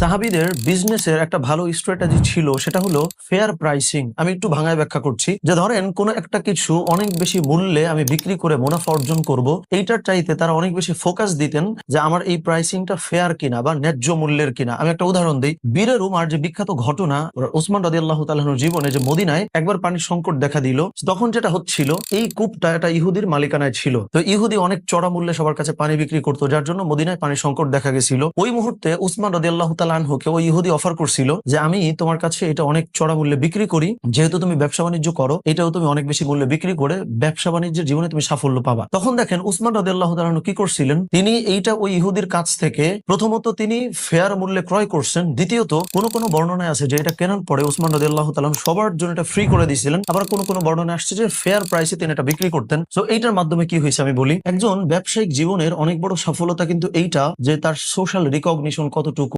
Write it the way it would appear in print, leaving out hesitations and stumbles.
সাহাবীদের বিজনেসের একটা ভালো স্ট্র্যাটেজি ছিল, সেটা হলো ফেয়ার প্রাইসিং। আমি একটু ভাঙায় ব্যাখ্যা করছি, যে ধরেন কোন একটা কিছু অনেক বেশি মূল্যে আমি বিক্রি করে মুনাফা অর্জন করব, এইটার চাইতে তারা অনেক বেশি ফোকাস দিতেন যে আমার এই প্রাইসিংটা ফেয়ার কিনা বা ন্যায্য মূল্যের কিনা। আমি একটা উদাহরণ দিই, বীরে রুমার যে বিখ্যাত ঘটনা ওসমান রাদিয়াল্লাহু তাআলার জীবনে, যে মদিনায় একবার পানির সংকট দেখা দিল। তখন যেটা হচ্ছিল, এই কূপটা একটা ইহুদির মালিকানায় ছিল। তো ইহুদি অনেক চড়া মূল্যে সবার কাছে পানি বিক্রি করতো, যার জন্য মদিনায় পানির সংকট দেখা গেছিল। ওই মুহূর্তে উসমান রাদিয়াল্লাহু তাআলা আনহুকে ওই ইহুদি অফার করছিল যে আমি তোমার কাছে এটা অনেক চড়া মূল্যে বিক্রি করি, যেহেতু তুমি ব্যবসা বাণিজ্য করো, এটাও তুমি অনেক বেশি মূল্যে বিক্রি করে ব্যবসা বাণিজ্যের জীবনে তুমি সাফল্য পাবা। তখন দেখেন উসমান রাদিয়াল্লাহু তাআলা আনহু কি করছিলেন, তিনি এইটা ওই ইহুদির কাছ থেকে প্রথমত তিনি ফেয়ার মূল্যে ক্রয় করছেন, দ্বিতীয়ত কোন কোন বর্ণনায় আছে যে এটা কেনার পরে উসমান রাদিয়াল্লাহু তাআলা আনহু সবার জন্য এটা ফ্রি করে দিয়েছিলেন। আবার কোন কোন বর্ণনায় আসছে যে ফেয়ার প্রাইসে তিনি এটা বিক্রি করতেন। সো এইটার মাধ্যমে কি হয়েছে আমি বলি, একজন ব্যবসায়িক জীবনের অনেক বড় সফলতা কিন্তু এইটা যে তার সোশ্যাল রিকগনিশন কতটুকু।